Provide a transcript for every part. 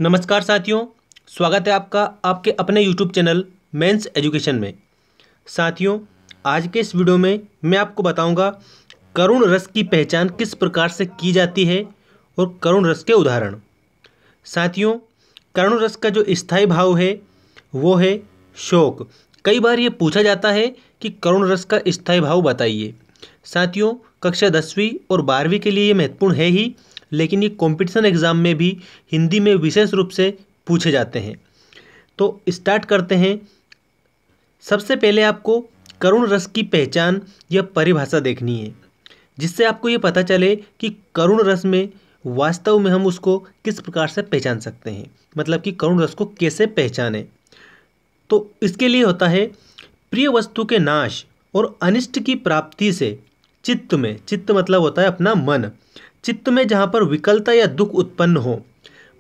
नमस्कार साथियों, स्वागत है आपका आपके अपने YouTube चैनल मेंस एजुकेशन में। साथियों, आज के इस वीडियो में मैं आपको बताऊंगा करुण रस की पहचान किस प्रकार से की जाती है और करुण रस के उदाहरण। साथियों, करुण रस का जो स्थायी भाव है वो है शोक। कई बार ये पूछा जाता है कि करुण रस का स्थायी भाव बताइए। साथियों, कक्षा 10वीं और 12वीं के लिए ये महत्वपूर्ण है ही, लेकिन ये कंपटीशन एग्ज़ाम में भी हिंदी में विशेष रूप से पूछे जाते हैं। तो स्टार्ट करते हैं। सबसे पहले आपको करुण रस की पहचान या परिभाषा देखनी है, जिससे आपको ये पता चले कि करुण रस में वास्तव में हम उसको किस प्रकार से पहचान सकते हैं, मतलब कि करुण रस को कैसे पहचानें। तो इसके लिए होता है प्रिय वस्तु के नाश और अनिष्ट की प्राप्ति से चित्त में, चित्त मतलब होता है अपना मन, चित्त में जहाँ पर विकलता या दुख उत्पन्न हो,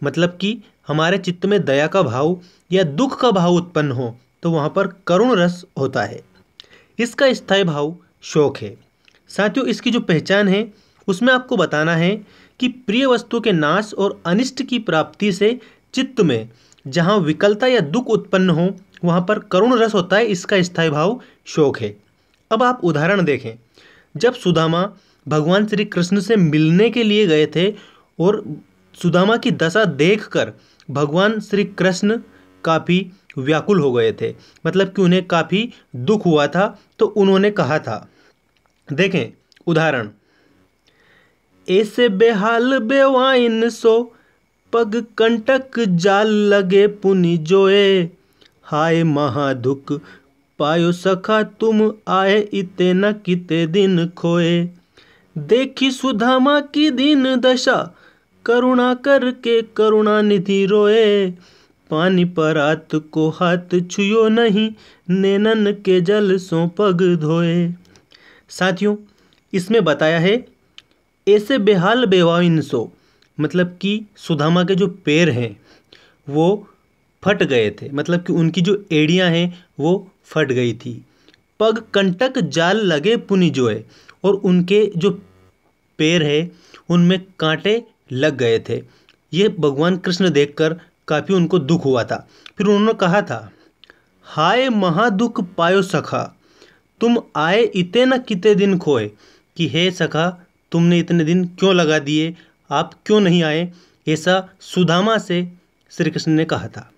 मतलब कि हमारे चित्त में दया का भाव या दुख का भाव उत्पन्न हो, तो वहाँ पर करुण रस होता है। इसका स्थायी भाव शोक है। साथियों, इसकी जो पहचान है उसमें आपको बताना है कि प्रिय वस्तु के नाश और अनिष्ट की प्राप्ति से चित्त में जहाँ विकलता या दुख उत्पन्न हो वहाँ पर करुण रस होता है। इसका स्थायी भाव शोक है। अब आप उदाहरण देखें। जब सुदामा भगवान श्री कृष्ण से मिलने के लिए गए थे और सुदामा की दशा देखकर भगवान श्री कृष्ण काफ़ी व्याकुल हो गए थे, मतलब कि उन्हें काफ़ी दुख हुआ था। तो उन्होंने कहा था, देखें उदाहरण, ऐसे बेहाल बेवाइन सो पग कंटक जाल लगे पुनि जोए, हाय महादुख पायो सखा तुम आए इते न किते दिन खोए। देखी सुदामा की दीन दशा करुणा करके करुणा निधि रोए, पानी परात को हाथ छुयो नहीं नैनन के जल सो पग धोए। साथियों, इसमें बताया है ऐसे बेहाल बेवाइन सो, मतलब कि सुदामा के जो पैर हैं वो फट गए थे, मतलब कि उनकी जो एड़ियां हैं वो फट गई थी। पग कंटक जाल लगे पुनि जोए, और उनके जो पैर है उनमें कांटे लग गए थे। ये भगवान कृष्ण देखकर काफ़ी उनको दुख हुआ था। फिर उन्होंने कहा था, हाय महादुख पायो सखा तुम आए इते न किते दिन खोए, कि हे सखा तुमने इतने दिन क्यों लगा दिए, आप क्यों नहीं आए। ऐसा सुदामा से श्री कृष्ण ने कहा था।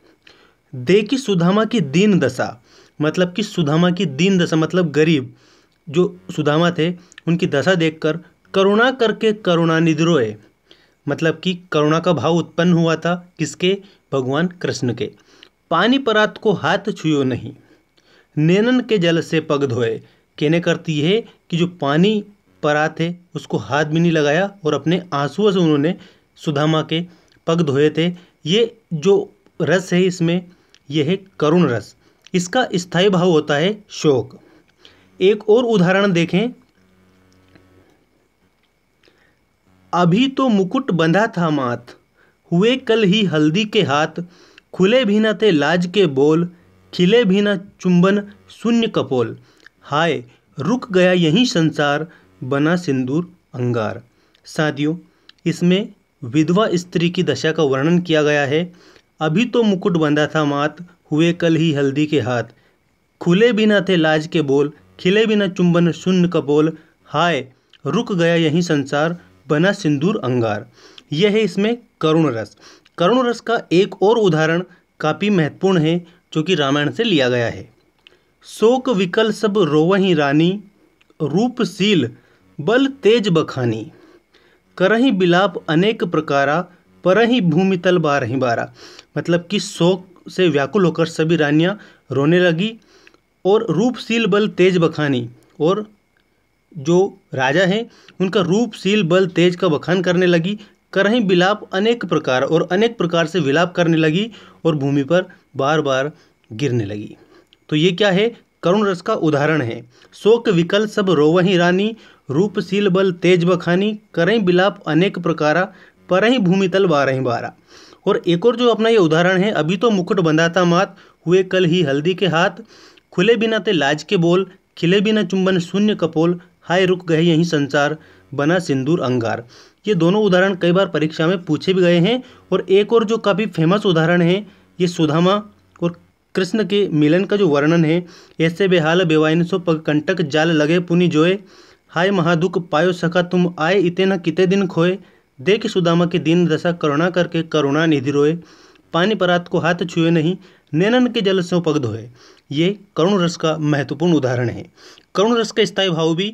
देखी सुदामा की दीन दशा, मतलब कि सुदामा की दीन दशा मतलब गरीब जो सुदामा थे उनकी दशा देखकर करुणा करके करुणा निधि रोए, मतलब कि करुणा का भाव उत्पन्न हुआ था। किसके? भगवान कृष्ण के। पानी परात को हाथ छुयो नहीं नैनन के जल से पग धोए, कहने करती है कि जो पानी परात है उसको हाथ भी नहीं लगाया और अपने आंसुओं से उन्होंने सुदामा के पग धोए थे। ये जो रस है इसमें यह है करुण रस। इसका स्थायी भाव होता है शोक। एक और उदाहरण देखें। अभी तो मुकुट बंधा था माथ, हुए कल ही हल्दी के हाथ, खुले भी न थे लाज के बोल, खिले भी न चुंबन शून्य कपोल, हाय रुक गया यही संसार बना सिंदूर अंगार। साथियों, इसमें विधवा स्त्री की दशा का वर्णन किया गया है। अभी तो मुकुट बंधा था माथ, हुए कल ही हल्दी के हाथ, खुले भी न थे लाज के बोल, खिले भी न चुंबन शून्य कपोल, हाय रुक गया यही संसार बना सिंदूर अंगार। यह है इसमें करुण रस। करुण रस का एक और उदाहरण काफ़ी महत्वपूर्ण है जो कि रामायण से लिया गया है। शोक विकल सब रोवहीं रानी, रूपशील बल तेज बखानी, करहीं बिलाप अनेक प्रकारा, परहीं भूमि तल बारहीं बारा, मतलब कि शोक से व्याकुल होकर सभी रानियां रोने लगी और रूपशील बल तेज बखानी, और जो राजा हैं उनका रूपशील बल तेज का बखान करने लगी। करहीं बिलाप अनेक प्रकार, और अनेक प्रकार से विलाप करने लगी और भूमि पर बार बार गिरने लगी। तो ये क्या है? करुण रस का उदाहरण है। शोक विकल सब रोवहीं रानी, रूपशील बल तेज बखानी, करहीं बिलाप अनेक प्रकारा, परहीं भूमि तल बारहीं बारा। और एक और जो अपना ये उदाहरण है, अभी तो मुकुट बंधा था माथ, हुए कल ही हल्दी के हाथ, खुले बिना थे लाज के बोल, खिले बिना चुंबन शून्य कपोल, हाय रुक गए यहीं संसार बना सिंदूर अंगार। ये दोनों उदाहरण कई बार परीक्षा में पूछे भी गए हैं। और एक और जो काफ़ी फेमस उदाहरण है, ये सुदामा और कृष्ण के मिलन का जो वर्णन है, ऐसे बेहाल बेवाइन सो पग कंटक जाल लगे पुनि जोए, हाय महादुख पायो सखा तुम आए इते न किते दिन खोए, देख सुदामा की दीन दशा करुणा करके करुणा निधि रोए, पानी परात को हाथ छुए नहीं नैनन के जल से पग धोए। ये करुण रस का महत्वपूर्ण उदाहरण है। करुण रस का स्थायी भाव भी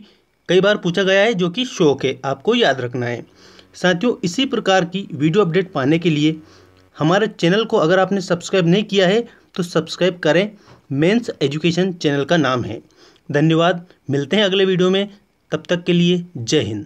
कई बार पूछा गया है, जो कि शोक है, आपको याद रखना है। साथियों, इसी प्रकार की वीडियो अपडेट पाने के लिए हमारे चैनल को अगर आपने सब्सक्राइब नहीं किया है तो सब्सक्राइब करें। मेंस एजुकेशन चैनल का नाम है। धन्यवाद। मिलते हैं अगले वीडियो में, तब तक के लिए जय हिंद।